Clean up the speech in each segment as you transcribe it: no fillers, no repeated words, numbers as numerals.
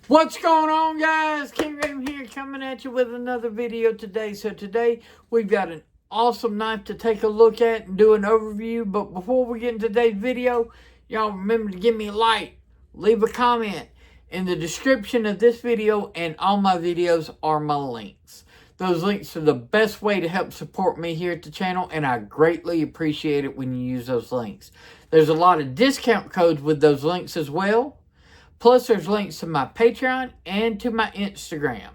What's going on, guys? King Raven here, coming at you with another video today. So today we've got an awesome knife to take a look at and do an overview. But before we get into today's video, y'all remember to give me a like, leave a comment. In the description of this video and all my videos are my links. Those links are the best way to help support me here at the channel, and I greatly appreciate it when you use those links. There's a lot of discount codes with those links as well. Plus, there's links to my Patreon and to my Instagram.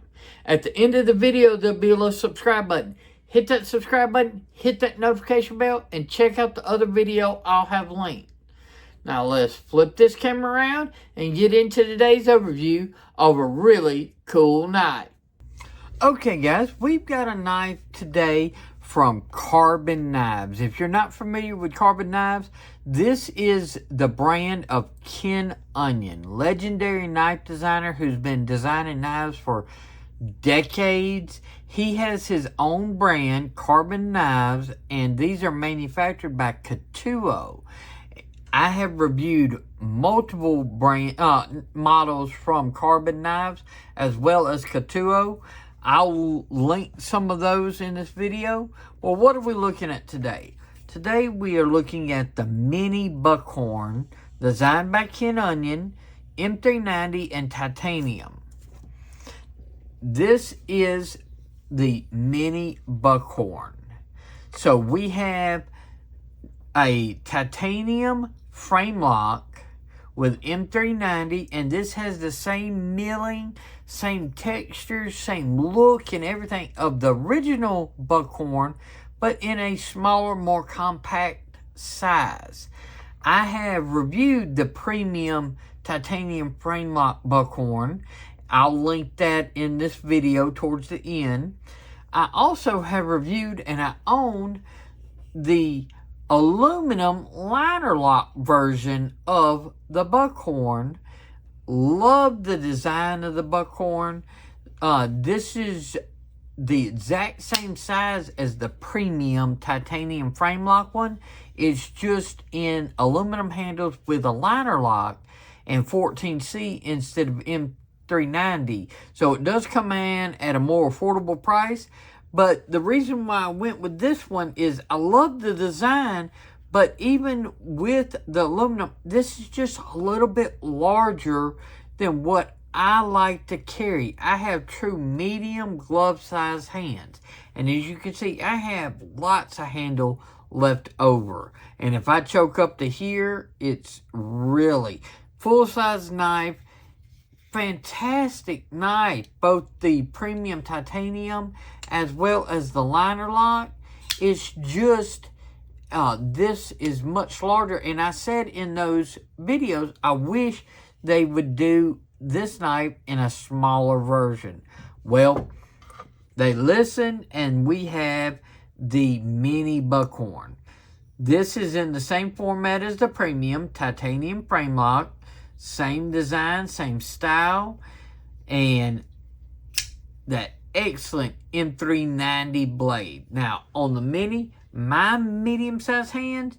At the end of the video, there'll be a little subscribe button. Hit that subscribe button, hit that notification bell, and check out the other video I'll have linked. Now, let's flip this camera around and get into today's overview of a really cool knife. Okay, guys, we've got a knife today from Karbon Knives. If you're not familiar with Karbon Knives, this is the brand of Ken Onion, legendary knife designer who's been designing knives for decades. He has his own brand, Karbon Knives, and these are manufactured by Ketuo. I have reviewed multiple brand models from Karbon Knives as well as Ketuo. I'll link some of those in this video. Well, what are we looking at today? Today we are looking at the Mini Buckhorn, designed by Ken Onion, M390 and titanium. This is the Mini Buckhorn. So we have a titanium frame lock with M390, and this has the same milling, same texture, same look and everything of the original Buckhorn, but in a smaller, more compact size. I have reviewed the premium titanium frame lock Buckhorn. I'll link that in this video towards the end. I also have reviewed and I own the aluminum liner lock version of the Buckhorn. Love the design of the Buckhorn. This is the exact same size as the premium titanium frame lock one. It's just in aluminum handles with a liner lock and 14C instead of M390. So it does come in at a more affordable price. But the reason why I went with this one is I love the design, but even with the aluminum, this is just a little bit larger than what I like to carry. I have true medium glove size hands. And as you can see, I have lots of handle left over. And if I choke up to here, it's really full size knife. Fantastic knife. Both the premium titanium as well as the liner lock. It's just this is much larger, and I said in those videos I wish they would do this knife in a smaller version. Well, they listened, and we have the Mini Buckhorn. This is in the same format as the premium titanium frame lock. Same design, same style, and that excellent M390 blade. Now, on the Mini, my medium-sized hands,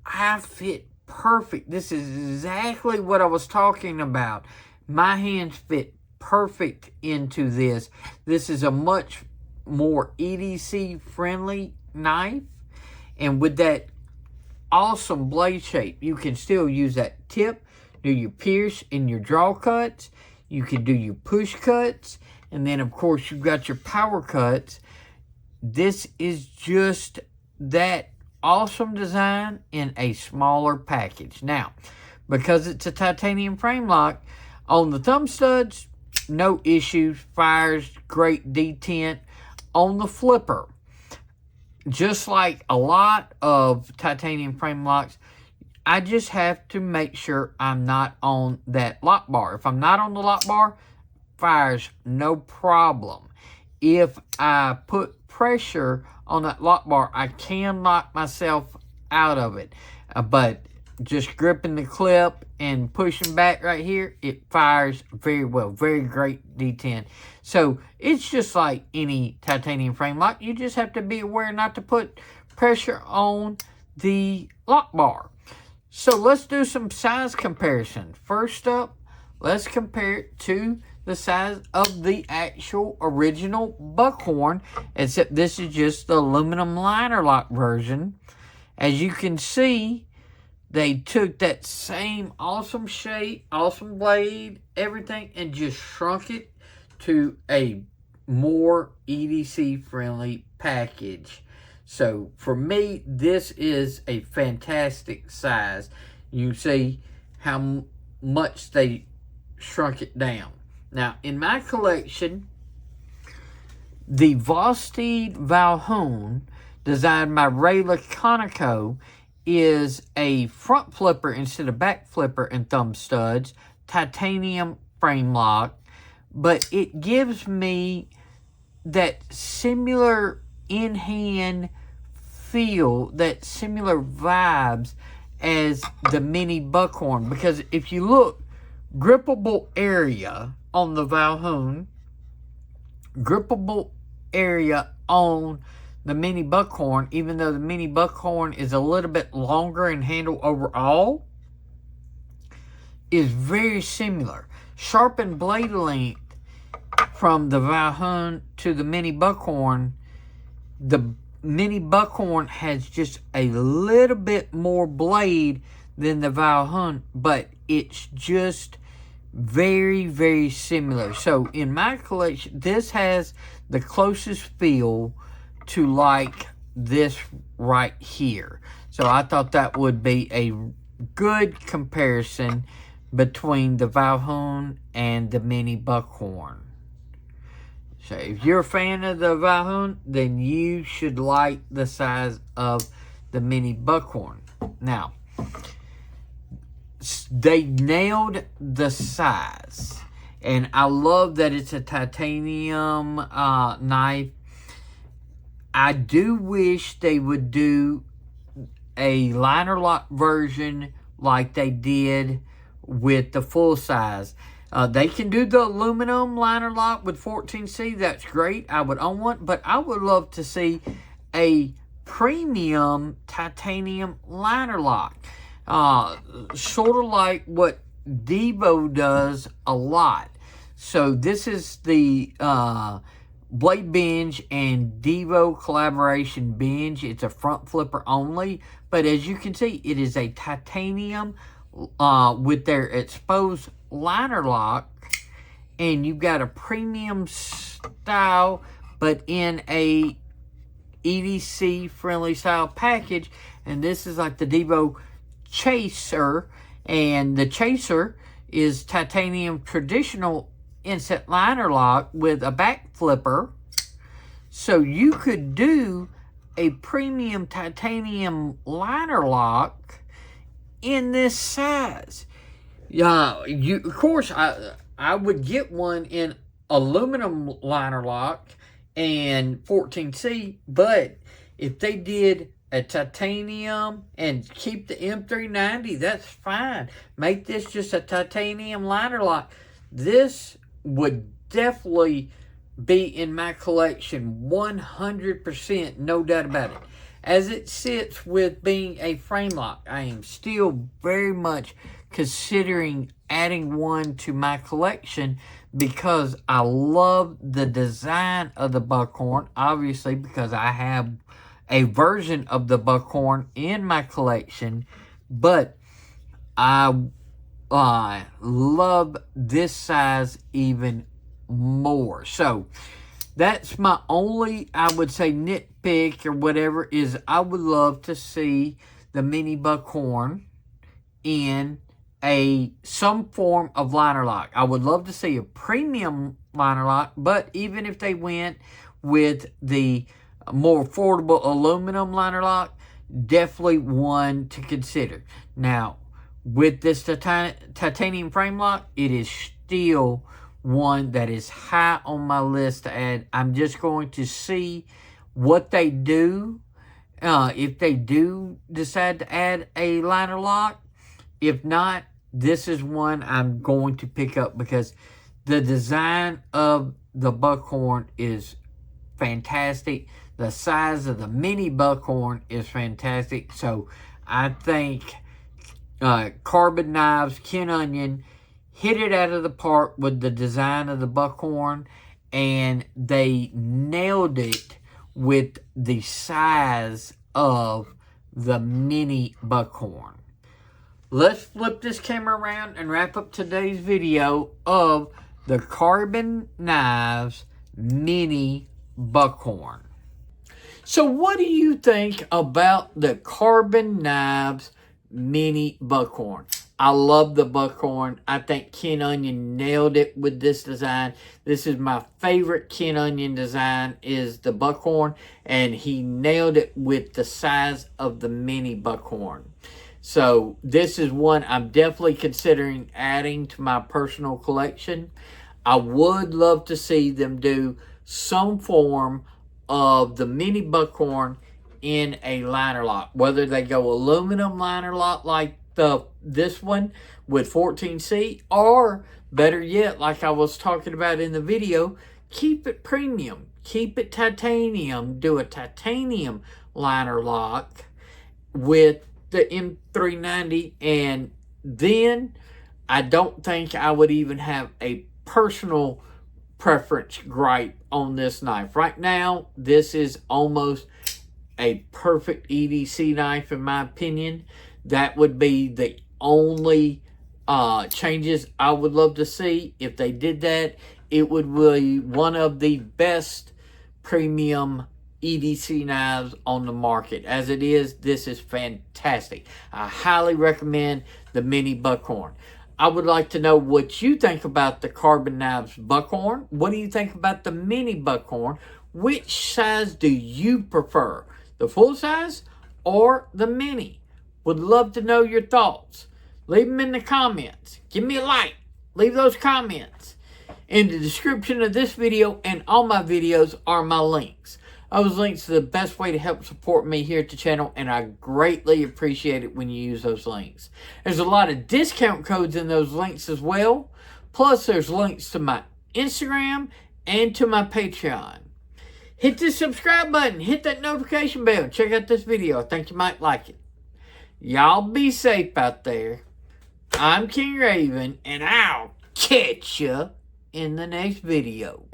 I fit perfect. This is exactly what I was talking about. My hands fit perfect into this. This is a much more EDC-friendly knife, and with that awesome blade shape, you can still use that tip. Do your pierce and your draw cuts. You can do your push cuts. And then, of course, you've got your power cuts. This is just that awesome design in a smaller package. Now, because it's a titanium frame lock, on the thumb studs, no issues. Fires, great detent. On the flipper, just like a lot of titanium frame locks, I just have to make sure I'm not on that lock bar. If I'm not on the lock bar, fires no problem. If I put pressure on that lock bar, I can lock myself out of it. But just gripping the clip and pushing back right here, it fires very well. Very great detent. So it's just like any titanium frame lock. You just have to be aware not to put pressure on the lock bar. So let's do some size comparison. First up, let's compare it to the size of the actual original Buckhorn, except this is just the aluminum liner lock version. As you can see, they took that same awesome shape, awesome blade, everything, and just shrunk it to a more EDC friendly package. So for me, this is a fantastic size. You see how much they shrunk it down. Now, in my collection, the Vosteed Valhoon, designed by Rike Conoco, is a front flipper instead of back flipper and thumb studs, titanium frame lock, but it gives me that similar in-hand feel, that similar vibes as the Mini Buckhorn, because if you look, grippable area on the Valhoon, grippable area on the Mini Buckhorn, even though the Mini Buckhorn is a little bit longer in handle overall, is very similar. Sharpened blade length from the Valhoon to the Mini Buckhorn, the Mini Buckhorn has just a little bit more blade than the Valhoon, but it's just very, very similar. So in my collection, this has the closest feel to like this right here. So I thought that would be a good comparison between the Valhoon and the Mini Buckhorn. So if you're a fan of the Valhoon, then you should like the size of the Mini Buckhorn. Now, they nailed the size, and I love that it's a titanium knife. I do wish they would do a liner lock version like they did with the full size. They can do the aluminum liner lock with 14C. That's great. I would own one, but I would love to see a premium titanium liner lock. Sort of like what Devo does a lot. So this is the Blade Binge and Devo collaboration binge. It's a front flipper only, but as you can see, it is a titanium with their exposed liner lock, and you've got a premium style, but in a EDC friendly style package. And this is like the Devo Chaser, and the Chaser is titanium traditional inset liner lock with a back flipper. So you could do a premium titanium liner lock in this size. Of course, I would get one in aluminum liner lock and 14C, but if they did a titanium and keep the M390, that's fine. Make this just a titanium liner lock. This would definitely be in my collection 100%, no doubt about it. As it sits with being a frame lock, I am still very much considering adding one to my collection because I love the design of the Buckhorn, obviously because I have a version of the Buckhorn in my collection, but I love this size even more. So that's my only, I would say, nitpick or whatever, is I would love to see the Mini Buckhorn in some form of liner lock. I would love to see a premium liner lock, but even if they went with the more affordable aluminum liner lock, definitely one to consider. Now, with this titanium frame lock, it is still one that is high on my list to add. I'm just going to see what they do. If they do decide to add a liner lock. If not, this is one I'm going to pick up because the design of the Buckhorn is fantastic. The size of the Mini Buckhorn is fantastic. So I think Karbon Knives, Ken Onion, hit it out of the park with the design of the Buckhorn, and they nailed it with the size of the Mini Buckhorn. Let's flip this camera around and wrap up today's video of the Karbon Knives Mini Buckhorn. So what do you think about the Karbon Knives Mini Buckhorn? I love the Buckhorn. I think Ken Onion nailed it with this design. This is my favorite Ken Onion design, is the Buckhorn, and he nailed it with the size of the Mini Buckhorn. So this is one I'm definitely considering adding to my personal collection. I would love to see them do some form of the Mini Buckhorn in a liner lock, whether they go aluminum liner lock like this one with 14C, or better yet, like I was talking about in the video, keep it premium, keep it titanium, do a titanium liner lock with the M390, and then I don't think I would even have a personal preference gripe on this knife. Right now, this is almost a perfect EDC knife in my opinion. That would be the only changes I would love to see. If they did that, it would be one of the best premium EDC knives on the market. As it is, this is fantastic. I highly recommend the Mini Buckhorn. I would like to know what you think about the Karbon Knives Buckhorn. What do you think about the Mini Buckhorn? Which size do you prefer? The full size or the mini? Would love to know your thoughts. Leave them in the comments. Give me a like. Leave those comments. In the description of this video and all my videos are my links. Those links are the best way to help support me here at the channel, and I greatly appreciate it when you use those links. There's a lot of discount codes in those links as well. Plus, there's links to my Instagram and to my Patreon. Hit the subscribe button. Hit that notification bell. Check out this video. I think you might like it. Y'all be safe out there. I'm King Raven, and I'll catch ya in the next video.